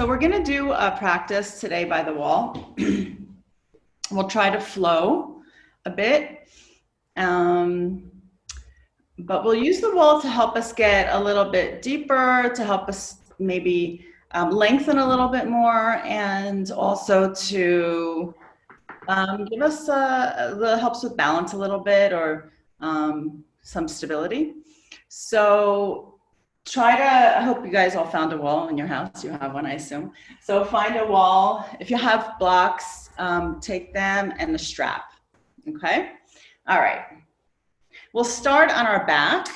So we're going to do a practice today by the wall. We'll try to flow a bit, but we'll use the wall to help us get a little bit deeper, to help us maybe lengthen a little bit more, and also to give us helps with balance a little bit, or some stability. So I hope you guys all found a wall in your house. You have one, I assume. So find a wall. If you have blocks, take them, and the strap, okay? All right. We'll start on our back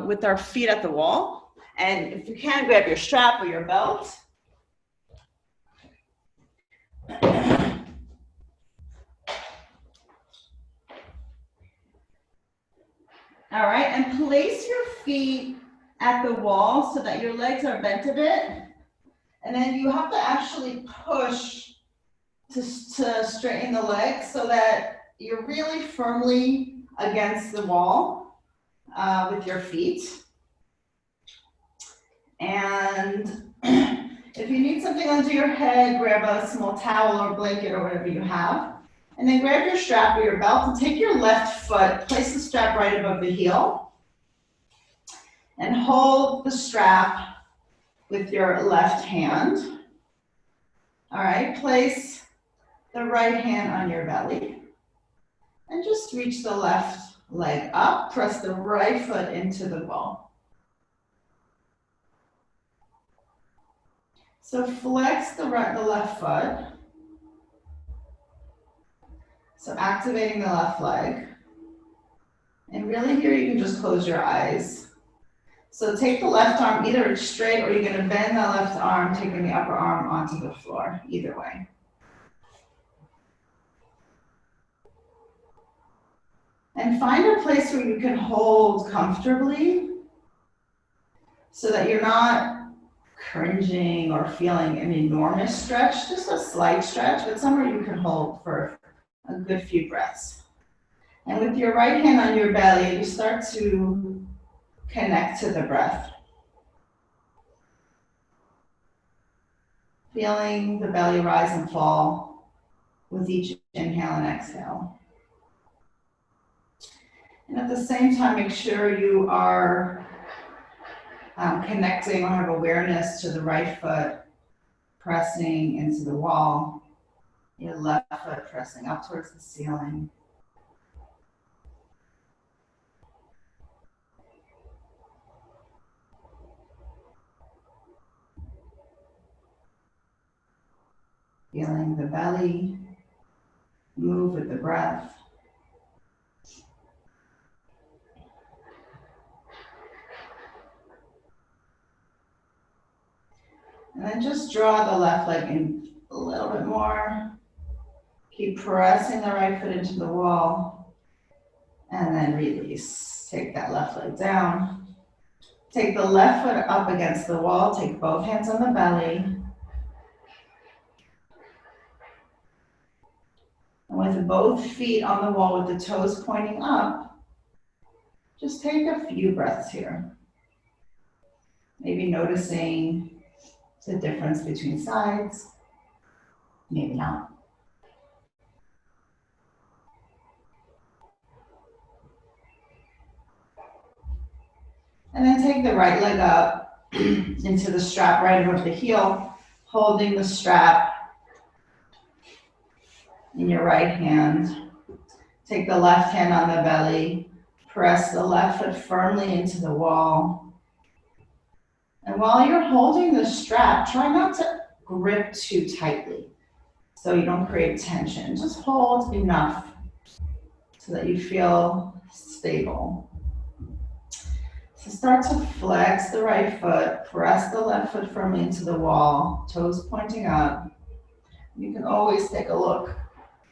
with our feet at the wall. And if you can, grab your strap or your belt. All right, and place your feet at the wall so that your legs are bent a bit. And then you have to actually push to straighten the legs so that you're really firmly against the wall with your feet. And if you need something under your head, grab a small towel or blanket or whatever you have. And then grab your strap or your belt and take your left foot, place the strap right above the heel, and hold the strap with your left hand. All right, place the right hand on your belly and just reach the left leg up, press the right foot into the wall. So flex the left foot. So activating the left leg. And really here you can just close your eyes. So take the left arm either straight, or you're going to bend the left arm, taking the upper arm onto the floor, either way. And find a place where you can hold comfortably so that you're not cringing or feeling an enormous stretch, just a slight stretch, but somewhere you can hold for a good few breaths. And with your right hand on your belly, you start to connect to the breath. Feeling the belly rise and fall with each inhale and exhale. And at the same time, make sure you are connecting or have awareness to the right foot pressing into the wall, your left foot pressing up towards the ceiling. Feeling the belly move with the breath. And then just draw the left leg in a little bit more. Keep pressing the right foot into the wall. And then release. Take that left leg down. Take the left foot up against the wall. Take both hands on the belly. And with both feet on the wall with the toes pointing up, just take a few breaths here. Maybe noticing the difference between sides, maybe not. And then take the right leg up into the strap right above the heel, holding the strap in your right hand. Take the left hand on the belly, press the left foot firmly into the wall. And while you're holding the strap, try not to grip too tightly so you don't create tension. Just hold enough so that you feel stable. So start to flex the right foot, press the left foot firmly into the wall, toes pointing up. You can always take a look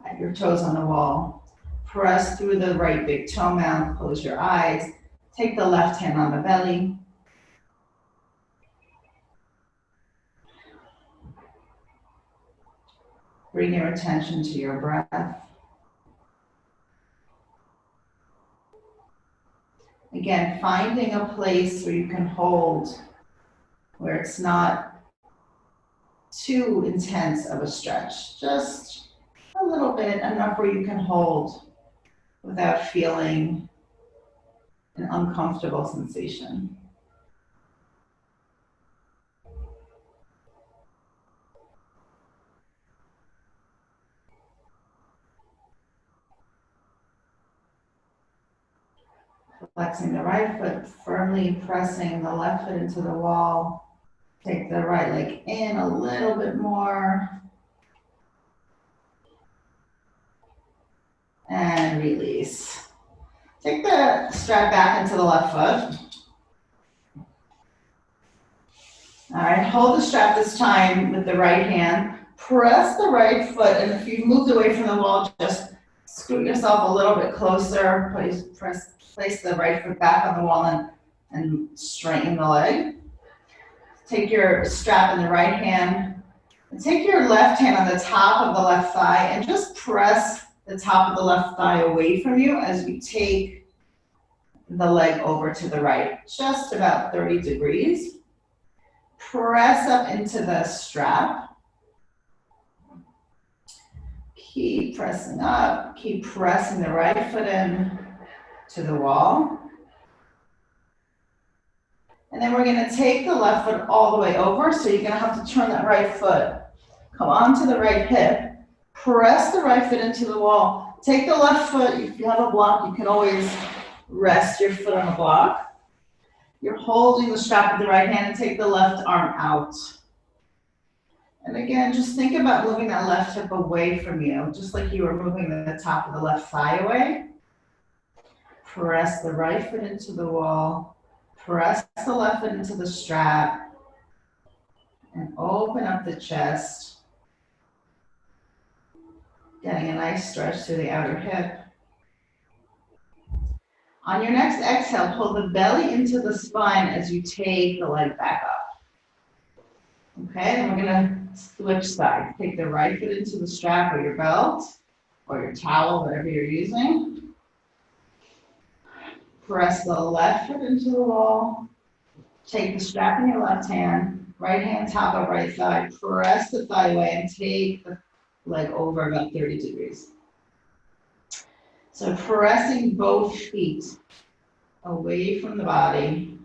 at your toes on the wall. Press through the right big toe mound, close your eyes. Take the left hand on the belly. Bring your attention to your breath. Again, finding a place where you can hold, where it's not too intense of a stretch. Just a little bit, enough where you can hold without feeling an uncomfortable sensation. Flexing the right foot, firmly pressing the left foot into the wall. Take the right leg in a little bit more. And release. Take the strap back into the left foot. All right, hold the strap this time with the right hand. Press the right foot, and if you've moved away from the wall, just scoot yourself a little bit closer. Place the right foot back on the wall and straighten the leg. Take your strap in the right hand, and take your left hand on the top of the left thigh, and just press the top of the left thigh away from you as you take the leg over to the right, just about 30 degrees. Press up into the strap. Keep pressing up. Keep pressing the right foot in to the wall. And then we're going to take the left foot all the way over. So you're going to have to turn that right foot. Come onto the right hip. Press the right foot into the wall. Take the left foot. If you have a block, you can always rest your foot on a block. You're holding the strap with the right hand and take the left arm out. And again, just think about moving that left hip away from you, just like you were moving the top of the left thigh away. Press the right foot into the wall. Press the left foot into the strap. And open up the chest. Getting a nice stretch through the outer hip. On your next exhale, pull the belly into the spine as you take the leg back up. Okay, and we're going to switch sides. Take the right foot into the strap or your belt or your towel, whatever you're using. Press the left foot into the wall. Take the strap in your left hand, right hand top of right thigh. Press the thigh away and take the leg over about 30 degrees. So pressing both feet away from the body.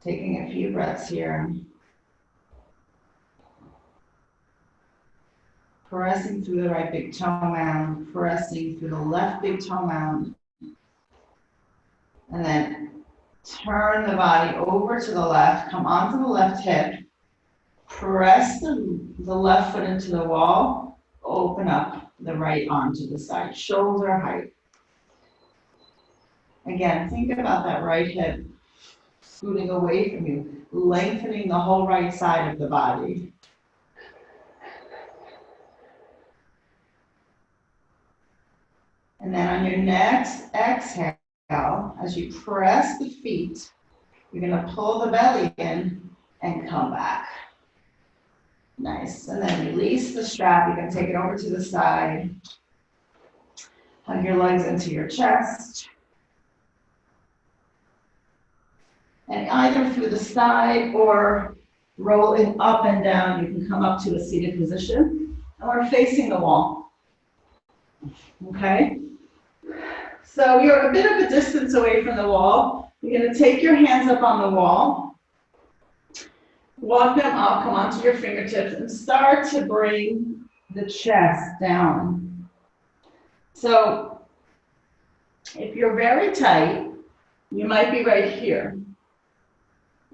Taking a few breaths here. Pressing through the right big toe mound, pressing through the left big toe mound. And then turn the body over to the left, come onto the left hip. Press the left foot into the wall, open up the right arm to the side, shoulder height. Again, think about that right hip scooting away from you, lengthening the whole right side of the body. And then on your next exhale, as you press the feet, you're going to pull the belly in and come back. Nice. And then release the strap. You can take it over to the side. Hug your legs into your chest. And either through the side or rolling up and down, you can come up to a seated position. And we're facing the wall. Okay? So you're a bit of a distance away from the wall. You're going to take your hands up on the wall. Walk them up, come onto your fingertips, and start to bring the chest down. So if you're very tight, you might be right here.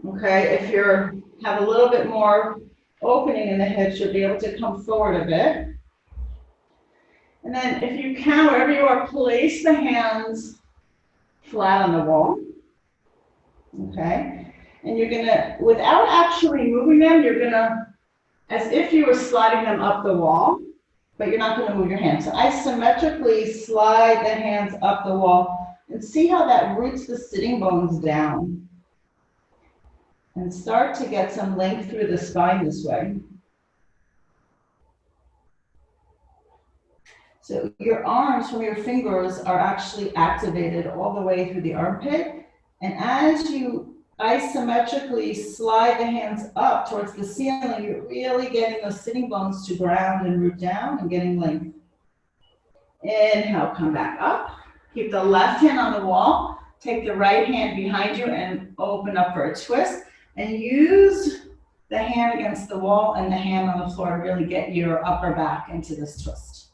Okay, if you have a little bit more opening in the hips, you'll be able to come forward a bit. And then if you can, wherever you are, place the hands flat on the wall. Okay. And you're gonna, without actually moving them, you're gonna, as if you were sliding them up the wall, but you're not gonna move your hands. So isometrically slide the hands up the wall and see how that roots the sitting bones down. And start to get some length through the spine this way. So your arms from your fingers are actually activated all the way through the armpit. And as you isometrically slide the hands up towards the ceiling. You're really getting those sitting bones to ground and root down and getting length. Inhale, come back up. Keep the left hand on the wall. Take the right hand behind you and open up for a twist. And use the hand against the wall and the hand on the floor to really get your upper back into this twist.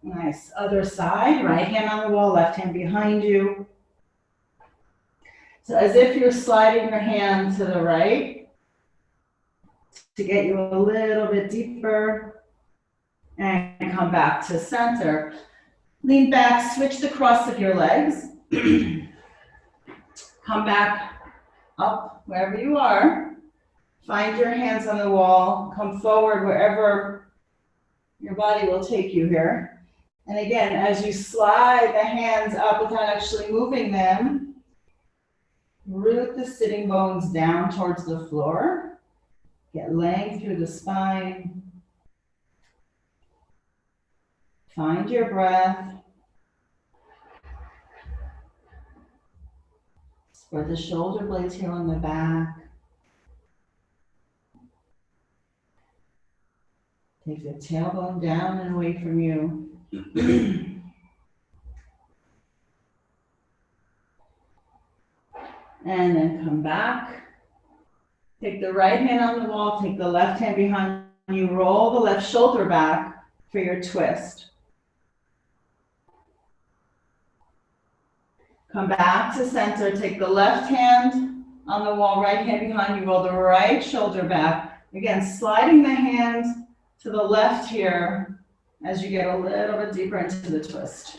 Nice. Other side, right hand on the wall, left hand behind you. So as if you're sliding your hand to the right to get you a little bit deeper. And come back to center. Lean back, switch the cross of your legs. Come back up wherever you are. Find your hands on the wall. Come forward wherever your body will take you here. And again, as you slide the hands up without actually moving them, root the sitting bones down towards the floor. Get length through the spine. Find your breath. Spread the shoulder blades here on the back. Take the tailbone down and away from you. And then come back. Take the right hand on the wall, take the left hand behind you, roll the left shoulder back for your twist. Come back to center, take the left hand on the wall, right hand behind you, roll the right shoulder back. Again, sliding the hands to the left here as you get a little bit deeper into the twist.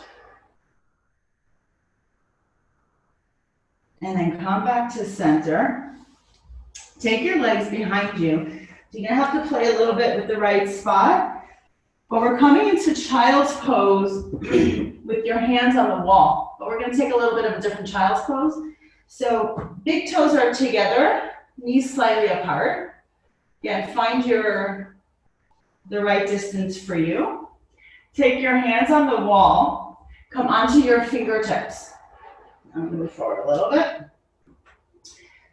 And then come back to center. Take your legs behind you. You're gonna have to play a little bit with the right spot, but we're coming into child's pose with your hands on the wall. But we're gonna take a little bit of a different child's pose. So big toes are together, knees slightly apart. Again, find the right distance for you. Take your hands on the wall, come onto your fingertips. I'm gonna move forward a little bit.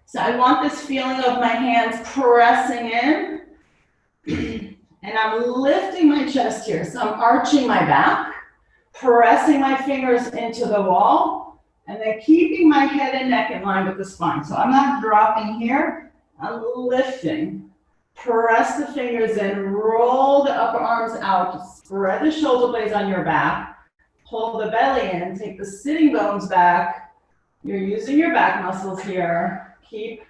So I want this feeling of my hands pressing in, and I'm lifting my chest here. So I'm arching my back, pressing my fingers into the wall, and then keeping my head and neck in line with the spine. So I'm not dropping here, I'm lifting. Press the fingers in, roll the upper arms out, spread the shoulder blades on your back, pull the belly in, take the sitting bones back. You're using your back muscles here. Keep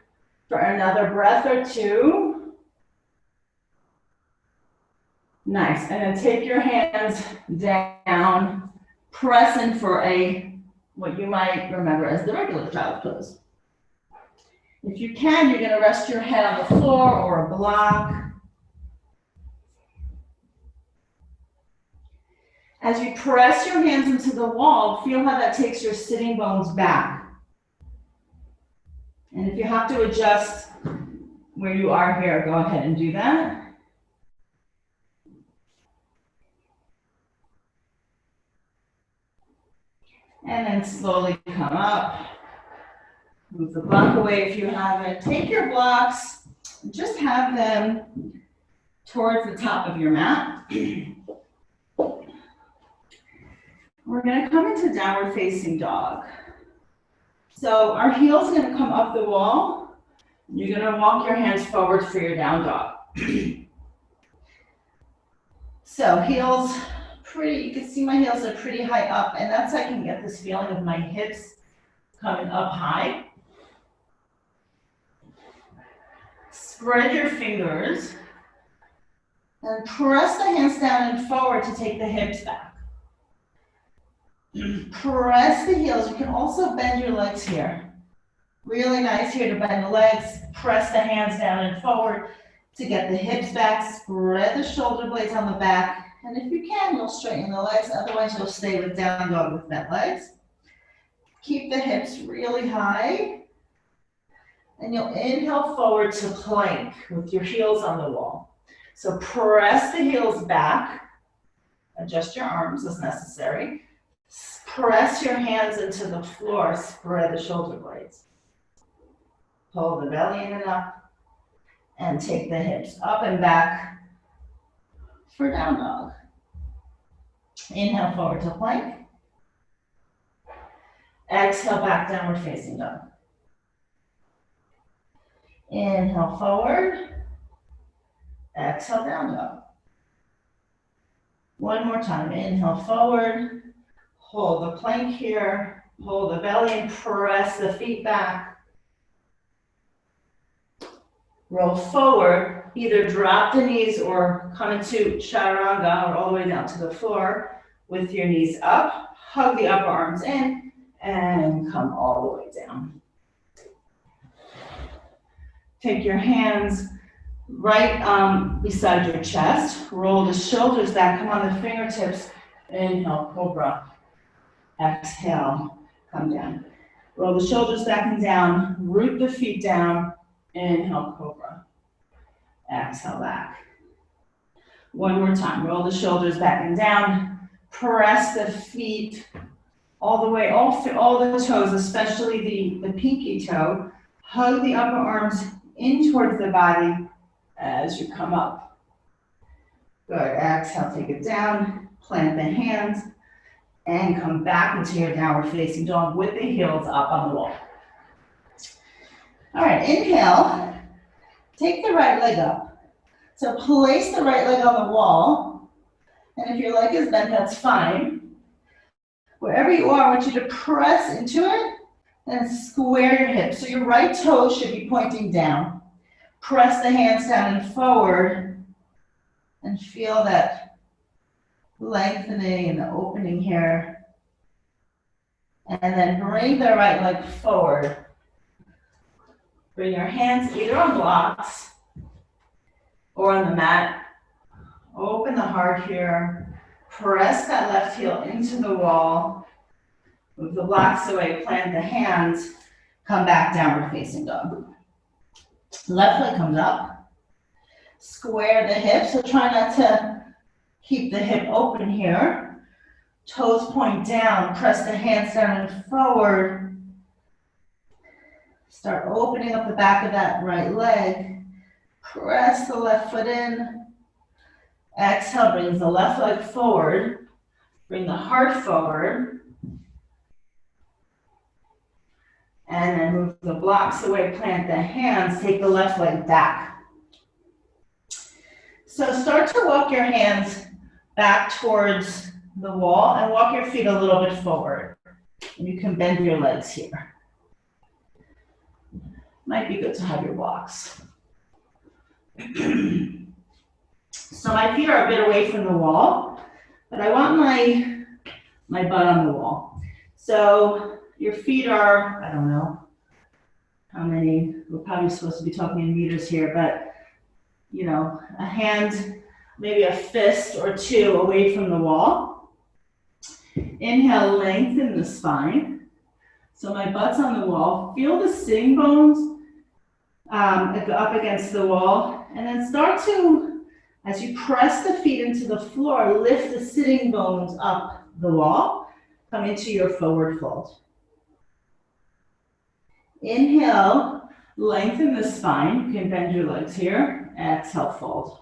for another breath or two. Nice, and then take your hands down, press in for what you might remember as the regular child pose. If you can, you're gonna rest your head on the floor or a block. As you press your hands into the wall, feel how that takes your sitting bones back. And if you have to adjust where you are here, go ahead and do that. And then slowly come up. Move the block away if you haven't. Take your blocks, just have them towards the top of your mat. We're gonna come into downward facing dog. So our heels are gonna come up the wall. You're gonna walk your hands forward for your down dog. So heels, you can see my heels are pretty high up, and that's how I can get this feeling of my hips coming up high. Spread your fingers and press the hands down and forward to take the hips back. Press the heels. You can also bend your legs here. Really nice here to bend the legs. Press the hands down and forward to get the hips back. Spread the shoulder blades on the back. And if you can, you'll straighten the legs. Otherwise, you'll stay with down dog with bent legs. Keep the hips really high. And you'll inhale forward to plank with your heels on the wall. So press the heels back. Adjust your arms as necessary. Press your hands into the floor. Spread the shoulder blades. Pull the belly in and up, and take the hips up and back for down dog. Inhale, forward to plank. Exhale, back, downward facing dog. Inhale, forward. Exhale, down dog. One more time. Inhale, forward. Hold the plank here. Hold the belly and press the feet back. Roll forward. Either drop the knees or come into chaturanga or all the way down to the floor with your knees up. Hug the upper arms in and come all the way down. Take your hands right beside your chest. Roll the shoulders back. Come on the fingertips. Inhale, cobra. Exhale, come down. Roll the shoulders back and down. Root the feet down. Inhale, cobra. Exhale, back. One more time. Roll the shoulders back and down. Press the feet all the way, all the toes, especially the pinky toe. Hug the upper arms in towards the body as you come up. Good. Exhale, take it down. Plant the hands and come back into your downward facing dog with the heels up on the wall. All right, inhale. Take the right leg up. So place the right leg on the wall. And if your leg is bent, that's fine. Wherever you are, I want you to press into it and square your hips. So your right toe should be pointing down. Press the hands down and forward and feel that lengthening and the opening here. And then bring the right leg forward. Bring your hands either on blocks or on the mat. Open the heart here. Press that left heel into the wall. Move the blocks away, plant the hands. Come back, downward facing dog. Left leg comes up. Square the hips, so try not to keep the hip open here. Toes point down, press the hands down and forward. Start opening up the back of that right leg. Press the left foot in. Exhale, brings the left leg forward. Bring the heart forward. And then move the blocks away, plant the hands, take the left leg back. So start to walk your hands back towards the wall and walk your feet a little bit forward. And you can bend your legs here. Might be good to have your blocks. So my feet are a bit away from the wall, but I want my butt on the wall. So your feet are, I don't know how many, we're probably supposed to be talking in meters here, but you know, a hand, maybe a fist or two away from the wall. Inhale, lengthen the spine. So my butt's on the wall. Feel the sitting bones up against the wall, and then start to, as you press the feet into the floor, lift the sitting bones up the wall. Come into your forward fold. Inhale, lengthen the spine. You can bend your legs here. Exhale, fold.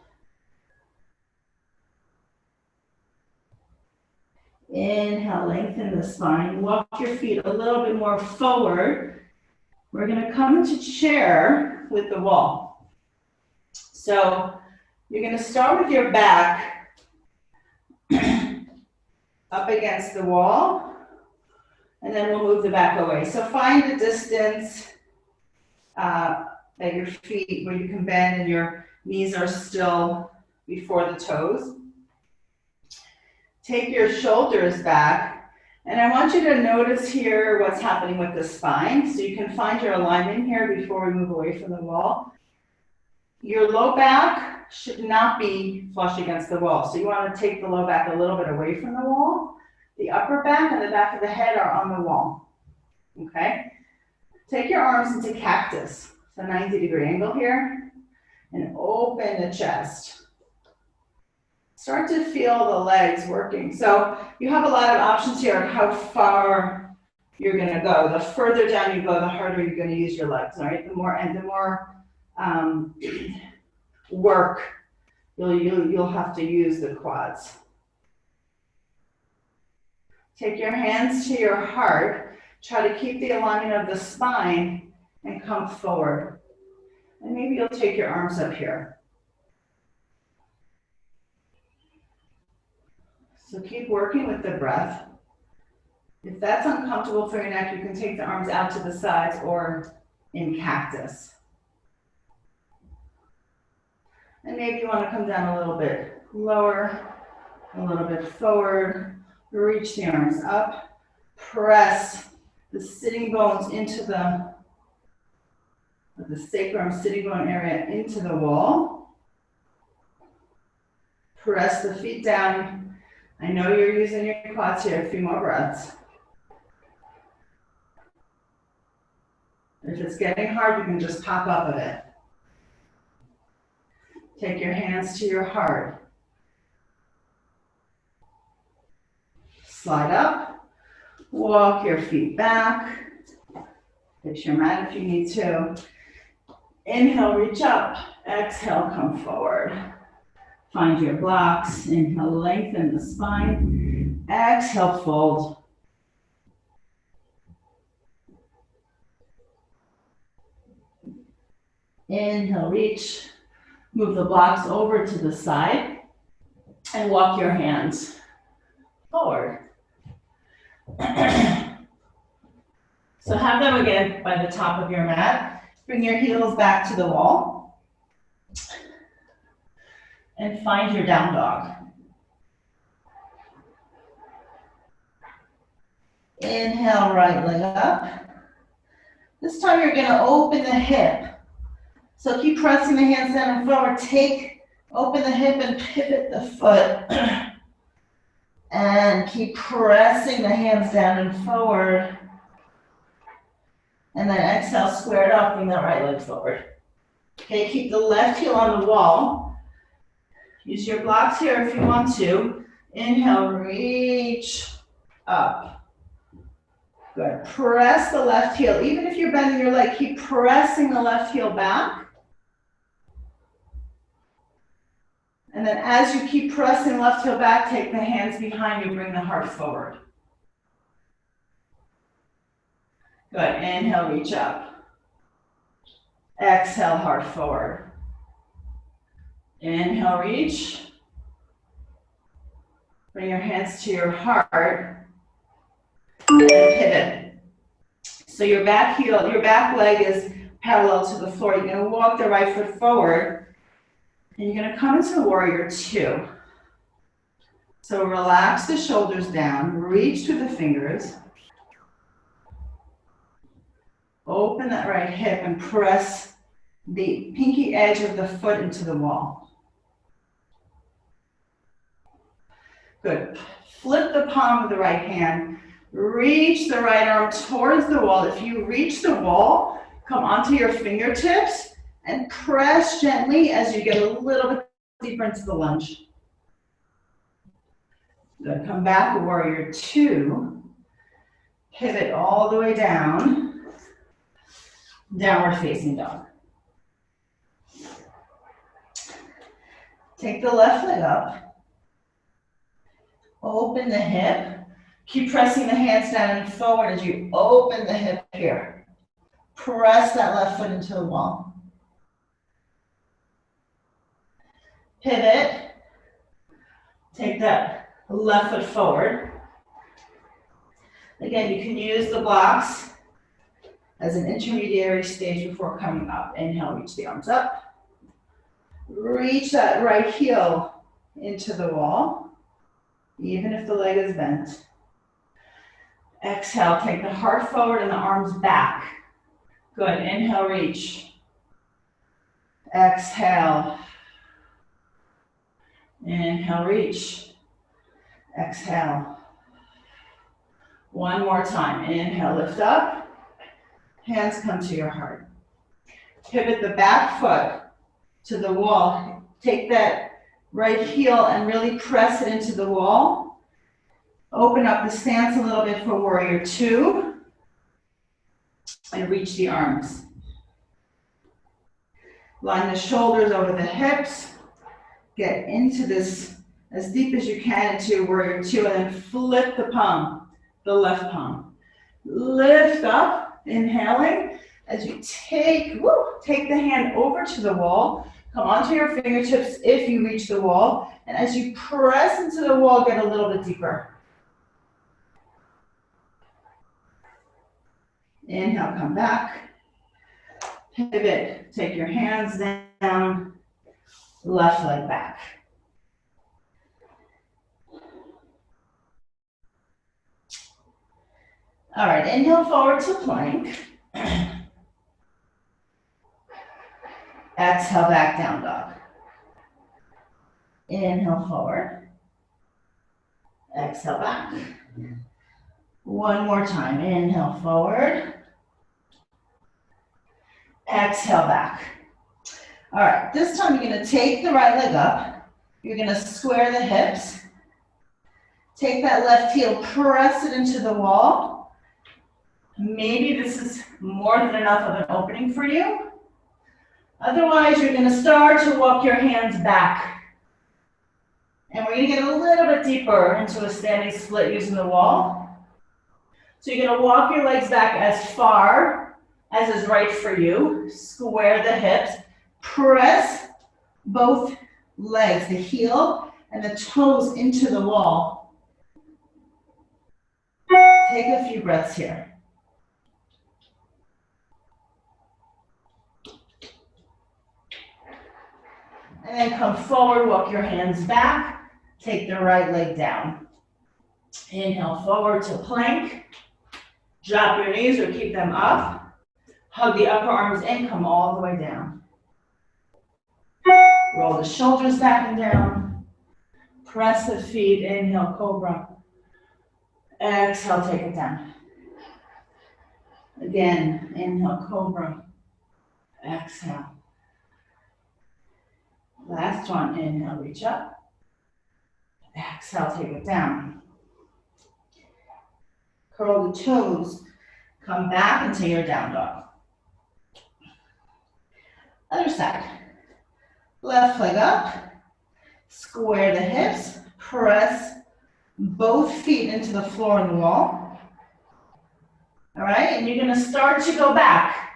Inhale, lengthen the spine. Walk your feet a little bit more forward. We're going to come into chair with the wall. So you're going to start with your back up against the wall, and then we'll move the back away. So find the distance at your feet where you can bend and your knees are still before the toes. Take your shoulders back, and I want you to notice here what's happening with the spine. So you can find your alignment here before we move away from the wall. Your low back should not be flush against the wall. So you want to take the low back a little bit away from the wall. The upper back and the back of the head are on the wall. Okay? Take your arms into cactus. So 90-degree angle here. And open the chest. Start to feel the legs working. So you have a lot of options here on how far you're gonna go. The further down you go, the harder you're gonna use your legs, all right? The more work you'll have to use the quads. Take your hands to your heart. Try to keep the alignment of the spine and come forward. And maybe you'll take your arms up here. So keep working with the breath. If that's uncomfortable for your neck, you can take the arms out to the sides or in cactus. And maybe you want to come down a little bit lower, a little bit forward. Reach the arms up. Press the sitting bones into the sacrum sitting bone area into the wall. Press the feet down. I know you're using your quads here. A few more breaths. If it's getting hard, you can just pop up of it. Take your hands to your heart. Slide up. Walk your feet back. Fix your mat if you need to. Inhale, reach up. Exhale, come forward. Find your blocks. Inhale, lengthen the spine. Exhale, fold. Inhale, reach. Move the blocks over to the side and walk your hands forward. So have them again by the top of your mat. Bring your heels back to the wall and find your down dog. Inhale, right leg up. This time you're going to open the hip. So keep pressing the hands down and forward. Open the hip and pivot the foot. And keep pressing the hands down and forward. And then exhale, square it up, bring that right leg forward. Okay, keep the left heel on the wall. Use your blocks here if you want to. Inhale, reach up. Good. Press the left heel. Even if you're bending your leg, keep pressing the left heel back. And then as you keep pressing left heel back, take the hands behind you, bring the heart forward. Good, inhale, reach up. Exhale, heart forward. Inhale, reach. Bring your hands to your heart. And pivot. So your back leg is parallel to the floor. You're gonna walk the right foot forward. And you're gonna come into warrior two. So relax the shoulders down, reach through the fingers. Open that right hip and press the pinky edge of the foot into the wall. Good. Flip the palm of the right hand. Reach the right arm towards the wall. If you reach the wall, come onto your fingertips and press gently as you get a little bit deeper into the lunge. Good. Come back, warrior two. Pivot all the way down. Downward facing dog. Take the left leg up. Open the hip. Keep pressing the hands down and forward as you open the hip here. Press that left foot into the wall. Pivot. Take that left foot forward. Again, you can use the blocks as an intermediary stage before coming up. Inhale, reach the arms up. Reach that right heel into the wall, even if the leg is bent. Exhale, take the heart forward and the arms back. Good, inhale, reach. Exhale. Inhale, reach. Exhale. One more time. Inhale, lift up. Hands come to your heart. Pivot the back foot to the wall. Take that right heel and really press it into the wall. Open up the stance a little bit for warrior two. and reach the arms. Line the shoulders over the hips. Get into this as deep as you can into warrior two, and then flip the palm, the left palm. Lift up, inhaling, as you take the hand over to the wall. Come onto your fingertips if you reach the wall. And as you press into the wall, get a little bit deeper. Inhale, come back. Pivot, take your hands down, left leg back. All right, inhale forward to plank. Exhale, back down dog. Inhale forward. Exhale back. One more time. Inhale forward. Exhale back. All right, this time you're gonna take the right leg up. You're gonna square the hips. Take that left heel, press it into the wall. Maybe this is more than enough of an opening for you. Otherwise, you're gonna start to walk your hands back. And we're gonna get a little bit deeper into a standing split using the wall. So you're gonna walk your legs back as far as is right for you. Square the hips. Press both legs, the heel and the toes into the wall. Take a few breaths here. And then come forward, walk your hands back. Take the right leg down. Inhale forward to plank. Drop your knees or keep them up. Hug the upper arms in, come all the way down. Roll the shoulders back and down. Press the feet, inhale, cobra. Exhale, take it down. Again, inhale, cobra. Exhale. Last one, inhale, reach up. Exhale, take it down. Curl the toes. Come back into your down dog. Other side. Left leg up. Square the hips. Press both feet into the floor and the wall. All right, and you're gonna start to go back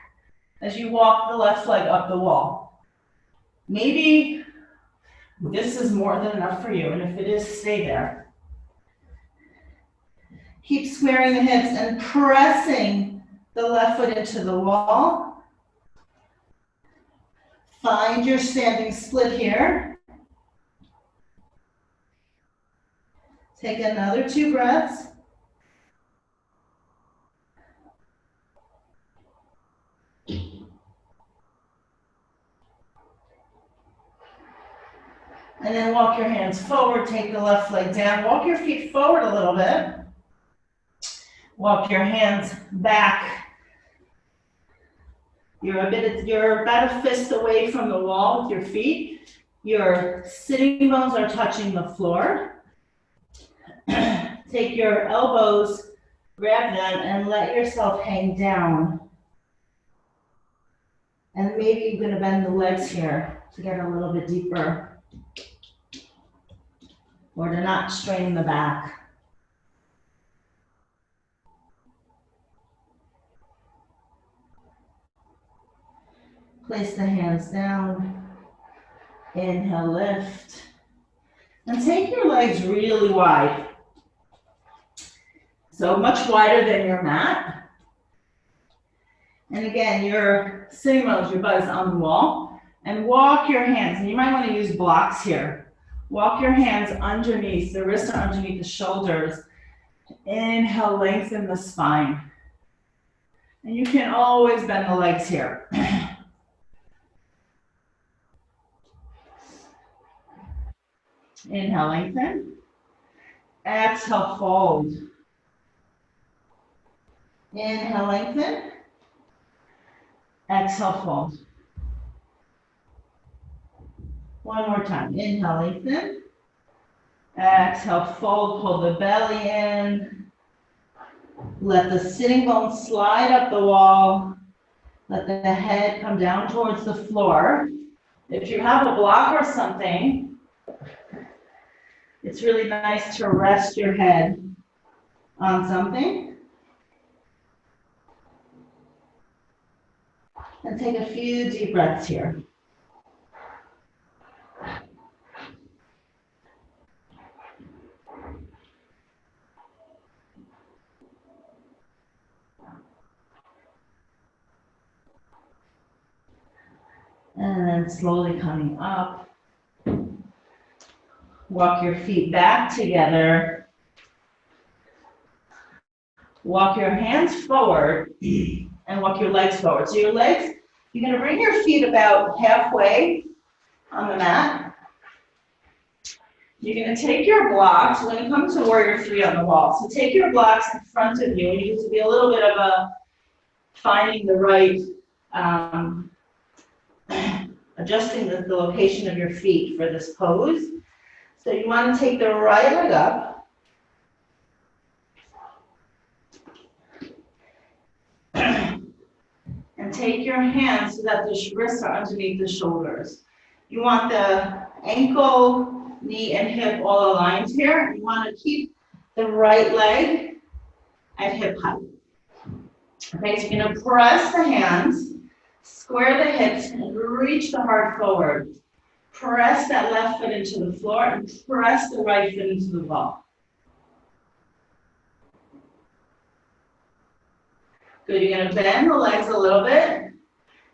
as you walk the left leg up the wall. Maybe this is more than enough for you, and if it is, stay there. Keep squaring the hips and pressing the left foot into the wall. Find your standing split here. Take another 2 breaths. And then walk your hands forward, take the left leg down. Walk your feet forward a little bit. Walk your hands back. You're about a fist away from the wall with your feet. Your sitting bones are touching the floor. Take your elbows, grab them, and let yourself hang down. And maybe you're going to bend the legs here to get a little bit deeper, or to not strain the back. Place the hands down. Inhale, lift. And take your legs really wide. So much wider than your mat. And again, your sitting bones, your butt is on the wall. And walk your hands, and you might want to use blocks here. Walk your hands underneath, the wrists are underneath the shoulders. Inhale, lengthen the spine. And you can always bend the legs here. Inhale, lengthen. Exhale, fold. Inhale, lengthen. Exhale, fold. One more time. Inhale, lengthen. Exhale, fold. Pull the belly in. Let the sitting bones slide up the wall. Let the head come down towards the floor. If you have a block or something, it's really nice to rest your head on something. And take a few deep breaths here. And then slowly coming up. Walk your feet back together. Walk your hands forward and walk your legs forward. So your legs, you're going to bring your feet about halfway on the mat. You're going to take your blocks. We're going to come to warrior three on the wall. So take your blocks in front of you. You need to be a little bit of a finding the right, adjusting the location of your feet for this pose. So you want to take the right leg up. And take your hands so that the wrists are underneath the shoulders. You want the ankle, knee, and hip all aligned here. You want to keep the right leg at hip height. Okay, so you're going to press the hands, square the hips, and reach the heart forward. Press that left foot into the floor and press the right foot into the wall. Good, you're going to bend the legs a little bit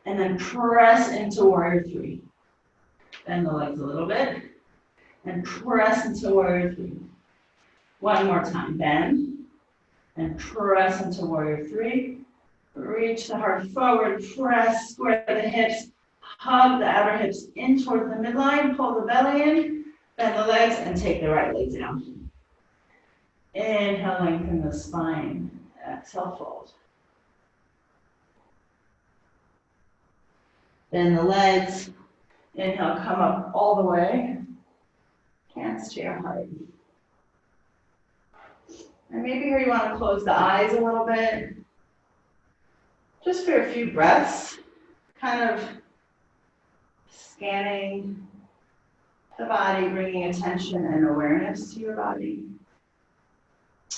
and then press into warrior three. Bend the legs a little bit and press into warrior three. One more time, bend and press into warrior three. Reach the heart forward, press, square the hips, hug the outer hips in towards the midline, pull the belly in, bend the legs, and take the right leg down. Inhale, lengthen the spine. Exhale, fold. Bend the legs. Inhale, come up all the way. Hands to your heart. And maybe here you want to close the eyes a little bit. Just for a few breaths, kind of scanning the body, bringing attention and awareness to your body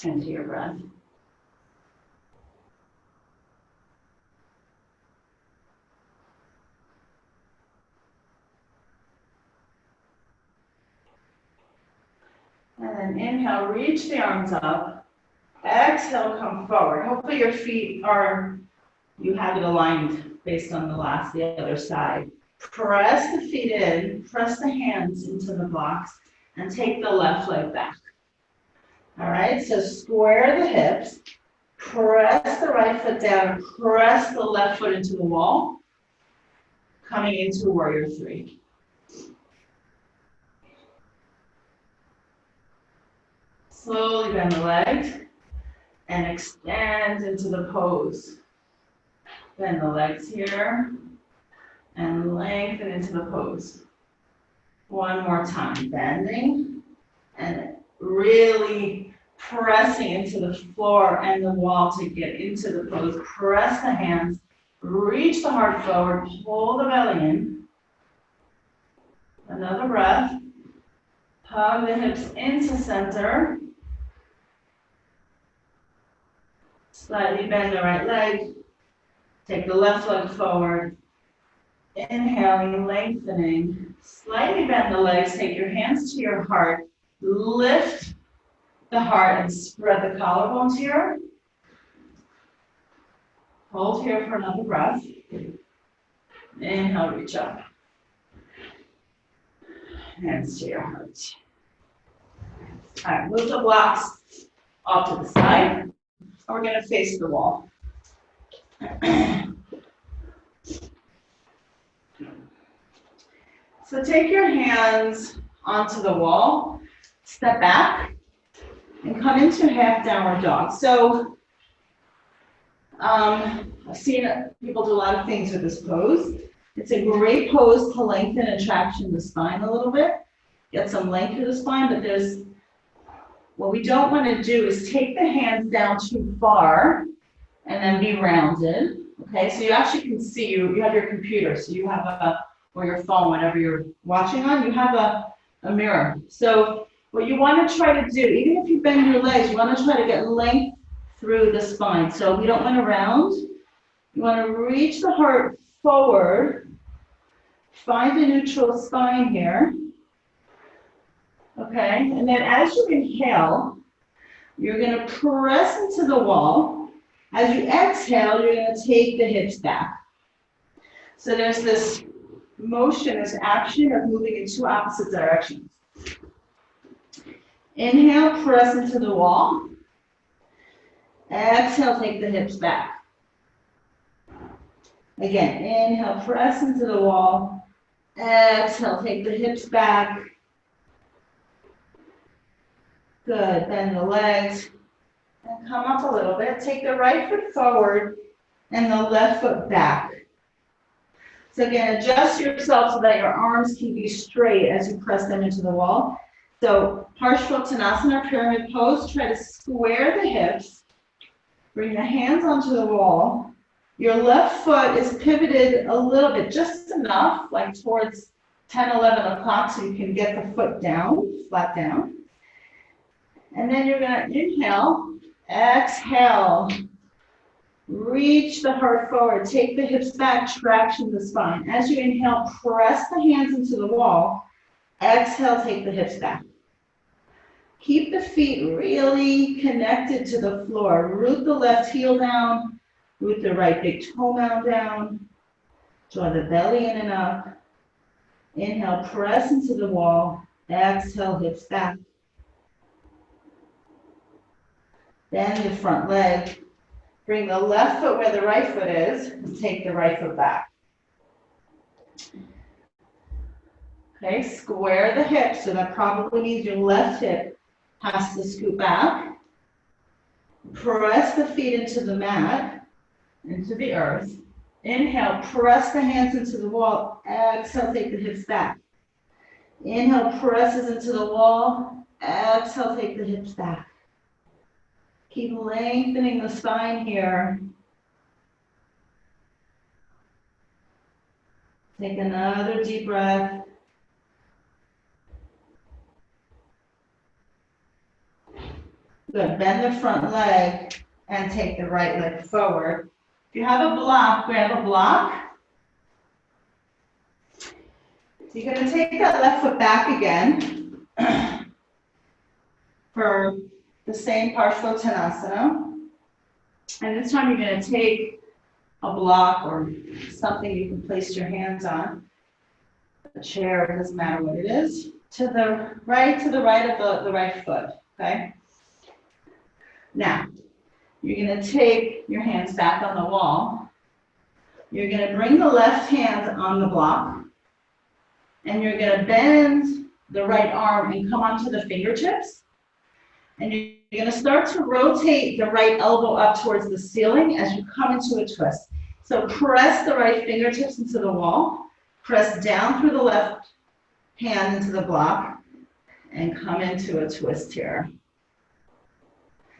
and to your breath. And then inhale, reach the arms up. Exhale, come forward. Hopefully your feet are, you have it aligned based on the other side. Press the feet in, press the hands into the blocks, and take the left leg back. All right, so square the hips, press the right foot down, press the left foot into the wall, coming into warrior three. Slowly bend the legs and extend into the pose. Bend the legs here and lengthen into the pose. One more time, bending and really pressing into the floor and the wall to get into the pose. Press the hands, reach the heart forward, pull the belly in. Another breath. Hug the hips into center. Slightly bend the right leg. Take the left leg forward. Inhaling, lengthening. Slightly bend the legs. Take your hands to your heart. Lift the heart and spread the collarbones here. Hold here for another breath. Inhale, reach up. Hands to your heart. All right, move the blocks off to the side. And we're going to face the wall. So take your hands onto the wall, step back, and come into half downward dog. So I've seen people do a lot of things with this pose. It's a great pose to lengthen and traction the spine a little bit. Get some length through the spine, but there's what we don't want to do is take the hands down too far and then be rounded. Okay, so you actually can see, you have your computer, so you have or your phone, whatever you're watching on, you have a mirror. So what you want to try to do, even if you bend your legs, you want to try to get length through the spine. So we don't want to round. You want to reach the heart forward. Find a neutral spine here. Okay, and then as you inhale, you're going to press into the wall. As you exhale, you're going to take the hips back. So there's this motion, this action of moving in two opposite directions. Inhale, press into the wall. Exhale, take the hips back. Again, inhale, press into the wall. Exhale, take the hips back. Good, bend the legs and come up a little bit. Take the right foot forward and the left foot back. So again, adjust yourself so that your arms can be straight as you press them into the wall. So Parsvottanasana, pyramid pose, try to square the hips. Bring the hands onto the wall. Your left foot is pivoted a little bit, just enough, like towards 10, 11 o'clock, so you can get the foot down, flat down. And then you're going to inhale, exhale, reach the heart forward, take the hips back, traction the spine. As you inhale, press the hands into the wall, exhale, take the hips back. Keep the feet really connected to the floor. Root the left heel down, root the right big toe mound down, draw the belly in and up. Inhale, press into the wall, exhale, hips back. Bend the front leg. Bring the left foot where the right foot is and take the right foot back. Okay, square the hips, so that probably means your left hip has to scoot back. Press the feet into the mat, into the earth. Inhale, press the hands into the wall. Exhale, take the hips back. Inhale, presses into the wall. Exhale, take the hips back. Keep lengthening the spine here. Take another deep breath. Good. Bend the front leg and take the right leg forward. If you have a block, grab a block. So you're going to take that left foot back again for the same Parsvottanasana. And this time you're going to take a block or something you can place your hands on. A chair, it doesn't matter what it is. To the right of the right foot, okay? Now, you're going to take your hands back on the wall. You're going to bring the left hand on the block. And you're going to bend the right arm and come onto the fingertips. And you're going to start to rotate the right elbow up towards the ceiling as you come into a twist. So press the right fingertips into the wall. Press down through the left hand into the block. And come into a twist here.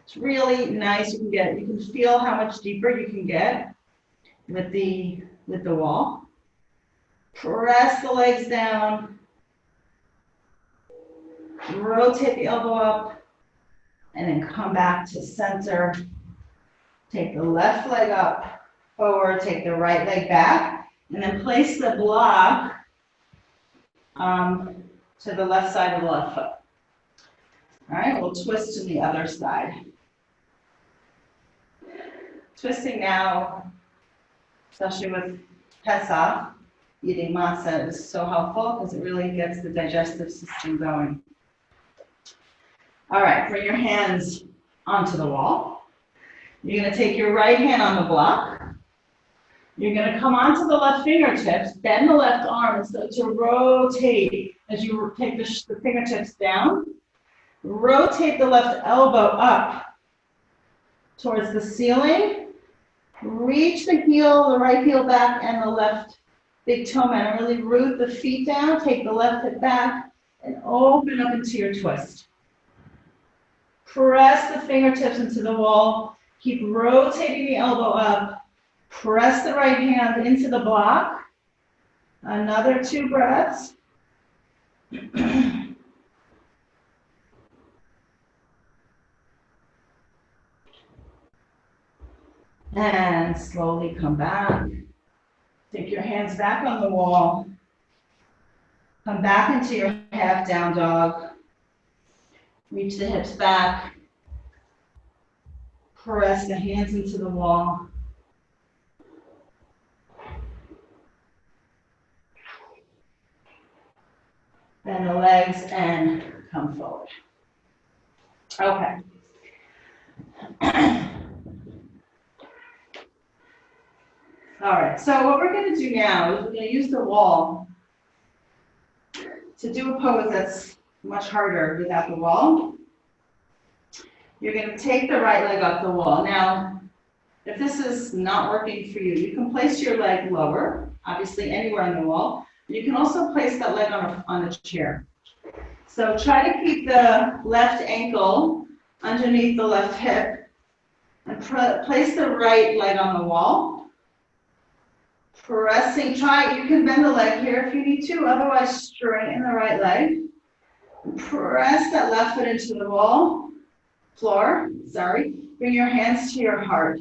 It's really nice. You can feel how much deeper you can get with the wall. Press the legs down. Rotate the elbow up. And then come back to center. Take the left leg up, forward, take the right leg back, and then place the block to the left side of the left foot. All right, we'll twist to the other side. Twisting now, especially with Pesach, eating matzah is so helpful because it really gets the digestive system going. All right, bring your hands onto the wall. You're going to take your right hand on the block. You're going to come onto the left fingertips, bend the left arm, and start to rotate as you take the fingertips down. Rotate the left elbow up towards the ceiling. Reach the heel, the right heel back, and the left big toe mound. Really root the feet down. Take the left hip back and open up into your twist. Press the fingertips into the wall. Keep rotating the elbow up. Press the right hand into the block. Another 2 breaths. And slowly come back. Take your hands back on the wall. Come back into your half down dog. Reach the hips back. Press the hands into the wall. Bend the legs and come forward. Okay. All right, so what we're going to do now is we're going to use the wall to do a pose that's much harder without the wall. You're going to take the right leg off the wall. Now, if this is not working for you, you can place your leg lower, obviously anywhere on the wall. You can also place that leg on a chair. So try to keep the left ankle underneath the left hip and place the right leg on the wall. Pressing, you can bend the leg here if you need to, otherwise straighten the right leg. Press that left foot into the floor. Bring your hands to your heart.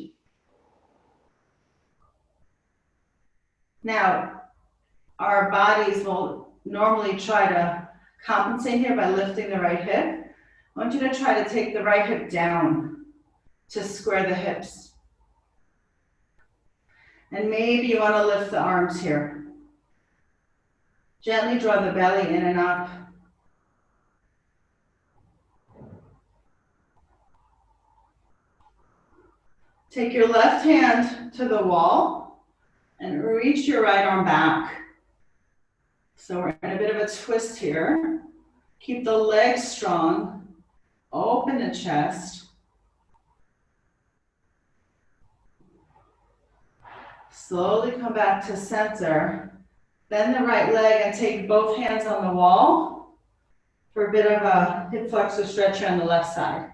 Now, our bodies will normally try to compensate here by lifting the right hip. I want you to try to take the right hip down to square the hips. And maybe you want to lift the arms here. Gently draw the belly in and up. Take your left hand to the wall and reach your right arm back. So we're in a bit of a twist here. Keep the legs strong. Open the chest. Slowly come back to center. Bend the right leg and take both hands on the wall for a bit of a hip flexor stretch here on the left side.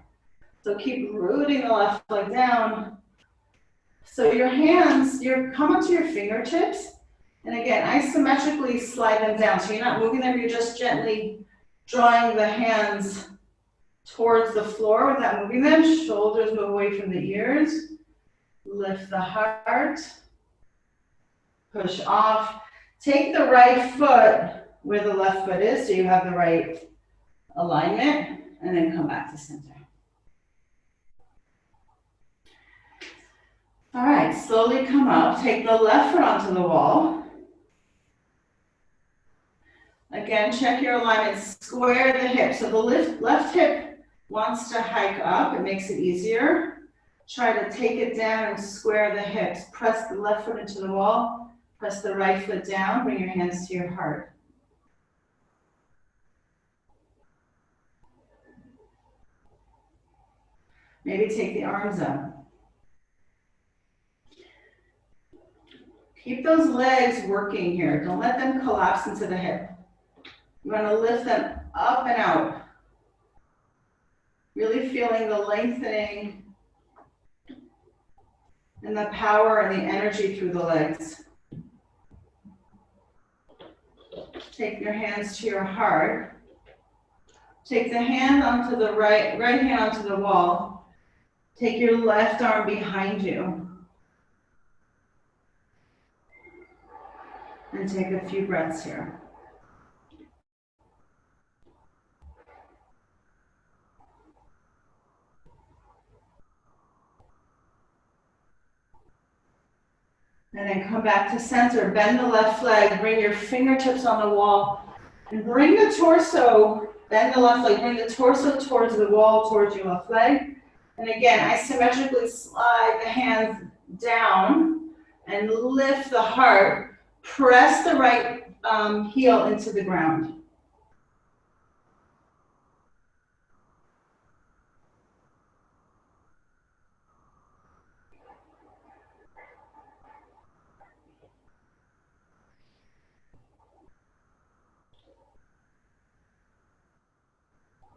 So keep rooting the left leg down. So your hands, come onto your fingertips. And again, isometrically slide them down. So you're not moving them, you're just gently drawing the hands towards the floor without moving them. Shoulders move away from the ears. Lift the heart. Push off. Take the right foot where the left foot is, so you have the right alignment, and then come back to center. All right, slowly come up. Take the left foot onto the wall. Again, check your alignment. Square the hip. So the left hip wants to hike up. It makes it easier. Try to take it down and square the hips. Press the left foot into the wall. Press the right foot down. Bring your hands to your heart. Maybe take the arms up. Keep those legs working here. Don't let them collapse into the hip. You want to lift them up and out. Really feeling the lengthening and the power and the energy through the legs. Take your hands to your heart. Take the hand onto the right hand onto the wall. Take your left arm behind you. And take a few breaths here. And then come back to center. Bend the left leg. Bring your fingertips on the wall. And bring the torso, bend the left leg, bring the torso towards the wall, towards your left leg. And again, isometrically slide the hands down and lift the heart. Press the right heel into the ground.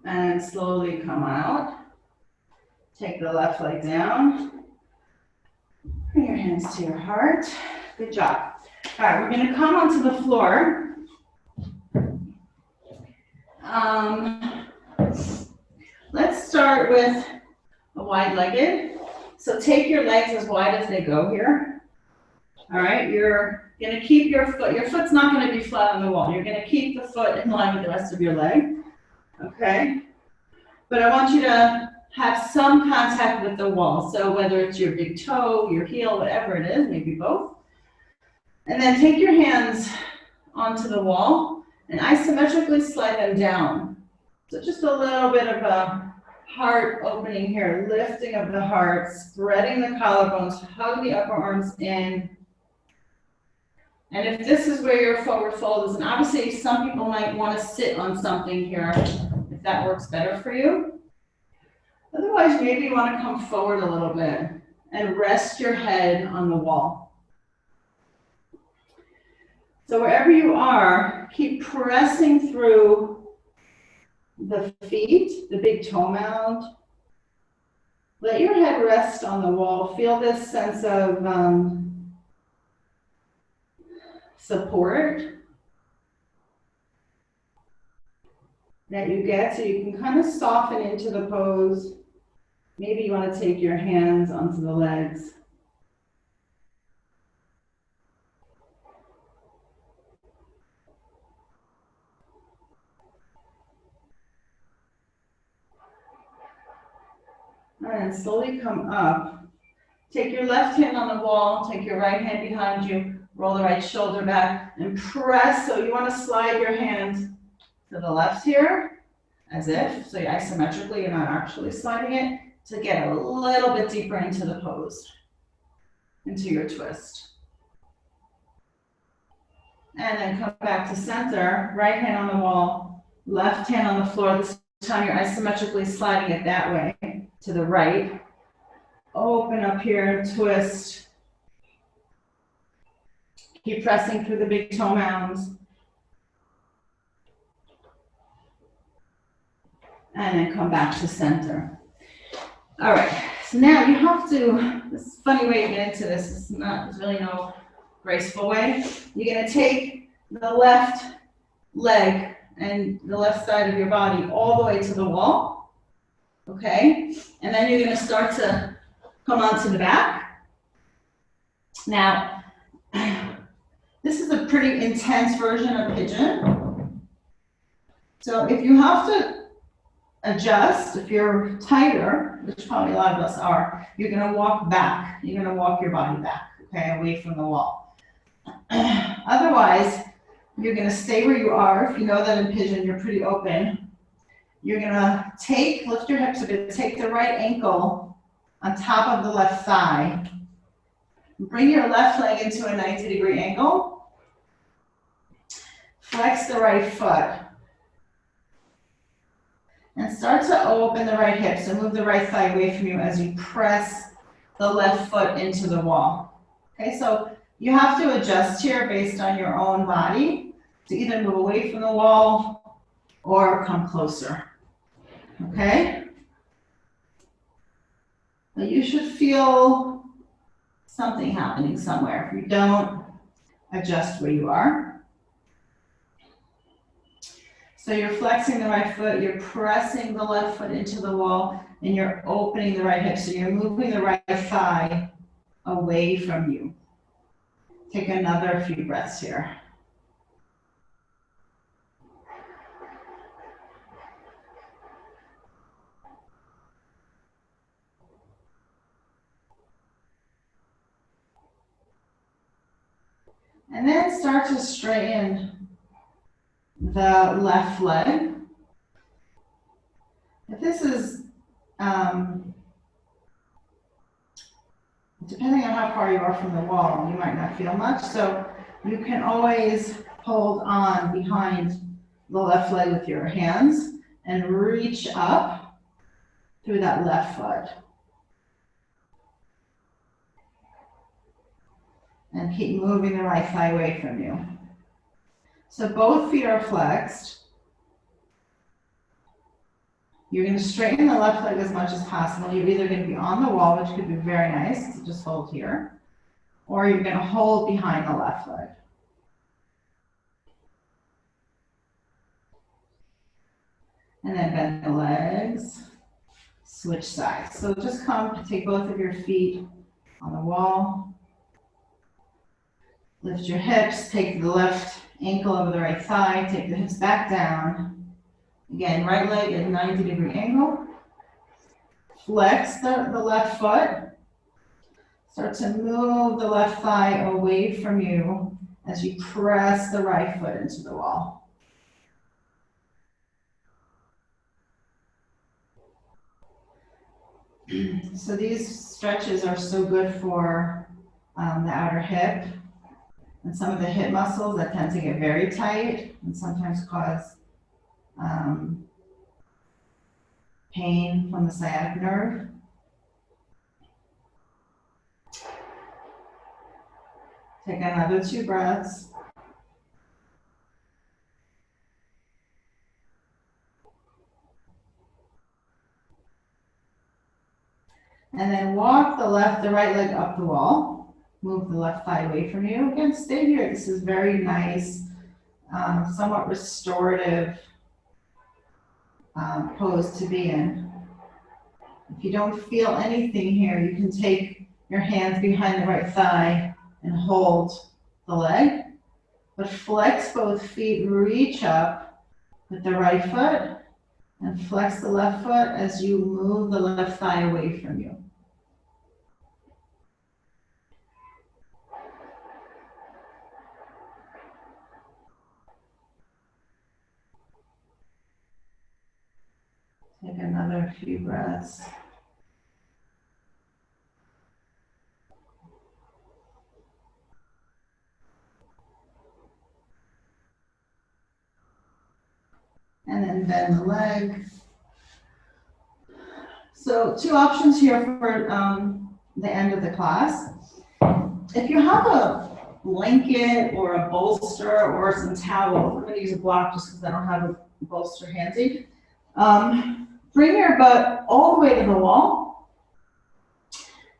And slowly come out. Take the left leg down. Bring your hands to your heart. Good job. All right, we're going to come onto the floor. Let's start with a wide-legged. So take your legs as wide as they go here. All right, you're going to keep your foot's not going to be flat on the wall. You're going to keep the foot in line with the rest of your leg. Okay? But I want you to have some contact with the wall. So whether it's your big toe, your heel, whatever it is, maybe both. And then take your hands onto the wall and isometrically slide them down. So just a little bit of a heart opening here, lifting of the heart, spreading the collarbones, hug the upper arms in. And if this is where your forward fold is, and obviously some people might want to sit on something here, if that works better for you. Otherwise, maybe you want to come forward a little bit and rest your head on the wall. So wherever you are, keep pressing through the feet, the big toe mound. Let your head rest on the wall. Feel this sense of support that you get, so you can kind of soften into the pose. Maybe you want to take your hands onto the legs. And slowly come up. Take your left hand on the wall, take your right hand behind you, roll the right shoulder back, and press. So you want to slide your hand to the left here, as if, so you isometrically, you're not actually sliding it, to get a little bit deeper into the pose, into your twist. And then come back to center, right hand on the wall, left hand on the floor. This time you're isometrically sliding it that way, to the right. Open up here, twist. Keep pressing through the big toe mounds. And then come back to center. All right, so now you have to, this is a funny way to get into this. There's really no graceful way. You're gonna take the left leg and the left side of your body all the way to the wall, okay? And then you're gonna start to come onto the back. Now, this is a pretty intense version of pigeon. So if you have to adjust, if you're tighter, which probably a lot of us are, you're gonna walk back. You're gonna walk your body back, okay, away from the wall. Otherwise, you're gonna stay where you are. If you know that in pigeon, you're pretty open. You're gonna lift your hips a bit, take the right ankle on top of the left thigh. Bring your left leg into a 90-degree angle. Flex the right foot. And start to open the right hip. So move the right thigh away from you as you press the left foot into the wall. Okay, so you have to adjust here based on your own body to either move away from the wall or come closer. Okay? But you should feel something happening somewhere. If you don't, adjust where you are. So you're flexing the right foot, you're pressing the left foot into the wall, and you're opening the right hip. So you're moving the right thigh away from you. Take another few breaths here. And then start to straighten the left leg. If this is, depending on how far you are from the wall, you might not feel much. So you can always hold on behind the left leg with your hands and reach up through that left foot. And keep moving the right thigh away from you. So both feet are flexed. You're going to straighten the left leg as much as possible. You're either going to be on the wall, which could be very nice to just hold here, or you're going to hold behind the left leg. And then bend the legs, switch sides. So just come, take both of your feet on the wall. Lift your hips, take the left ankle over the right thigh, take the hips back down. Again, right leg at 90-degree angle. Flex the left foot. Start to move the left thigh away from you as you press the right foot into the wall. So these stretches are so good for the outer hip and some of the hip muscles that tend to get very tight and sometimes cause pain from the sciatic nerve. Take another 2 breaths. And then walk the right leg up the wall. Move the left thigh away from you. Again, stay here. This is very nice, somewhat restorative pose to be in. If you don't feel anything here, you can take your hands behind the right thigh and hold the leg. But flex both feet, reach up with the right foot, and flex the left foot as you move the left thigh away from you. Take another few breaths. And then bend the leg. So 2 options here for the end of the class. If you have a blanket or a bolster or some towel, I'm going to use a block just because I don't have a bolster handy. Bring your butt all the way to the wall.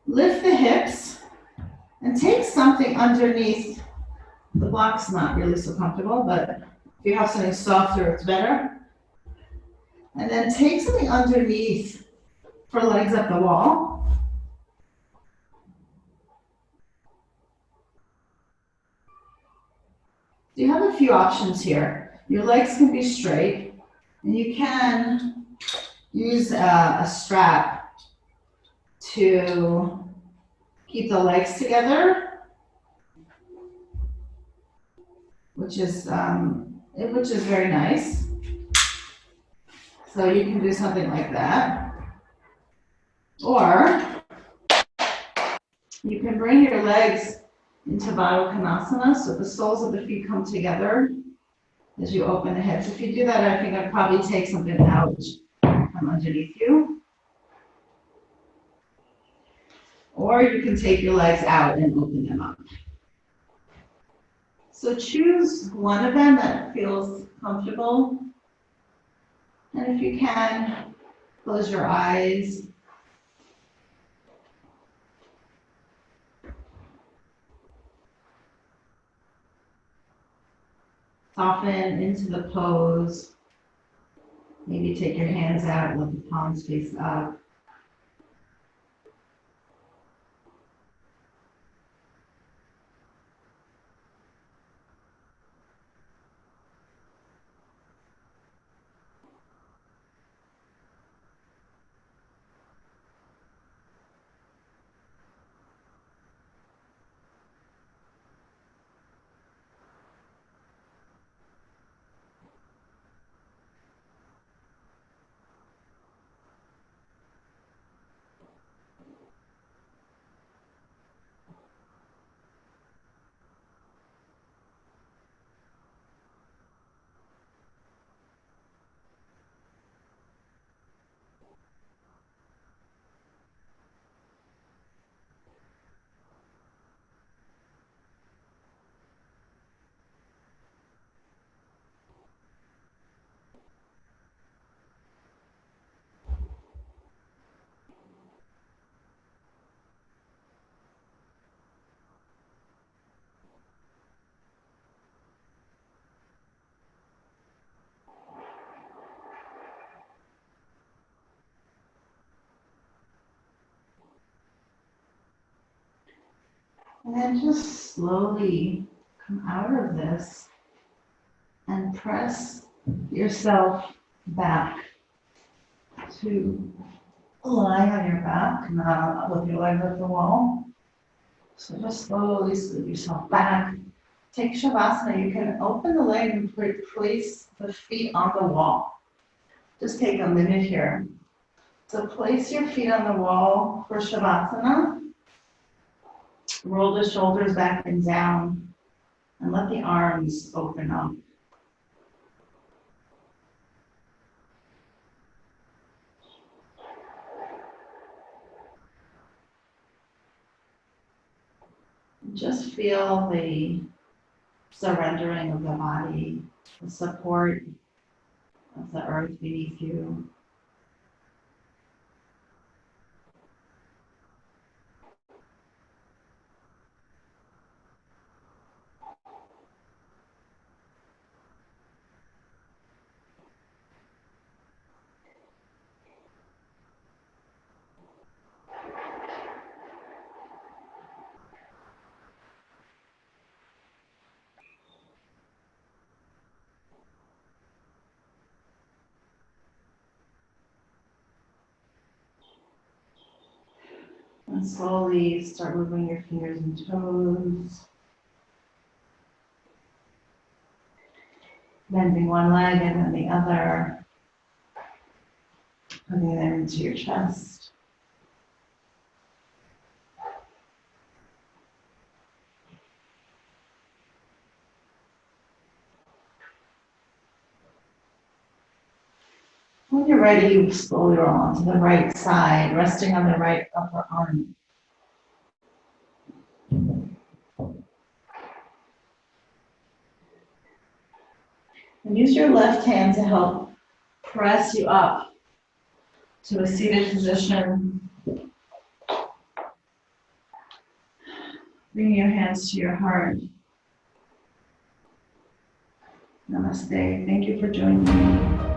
Lift the hips and take something underneath. The block's not really so comfortable, but if you have something softer, it's better. And then take something underneath for legs up the wall. You have a few options here. Your legs can be straight, and you can use a strap to keep the legs together, which is very nice. So you can do something like that. Or you can bring your legs into Baddha Konasana, so the soles of the feet come together as you open the hips. If you do that, I think I'd probably take something out from underneath you. Or you can take your legs out and open them up. So choose one of them that feels comfortable. And if you can, close your eyes. Soften into the pose. Maybe take your hands out and let the palms face up. And then just slowly come out of this and press yourself back to lie on your back, not with your legs at the wall. So just slowly sleep yourself back. Take Shavasana. You can open the leg and place the feet on the wall. Just take a minute here. So place your feet on the wall for Shavasana. Roll the shoulders back and down and let the arms open up. Just feel the surrendering of the body, the support of the earth beneath you. And slowly start moving your fingers and toes. Bending one leg and then the other. Putting them into your chest. When you're ready, you slowly roll onto the right side, resting on the right upper arm. And use your left hand to help press you up to a seated position. Bring your hands to your heart. Namaste. Thank you for joining me.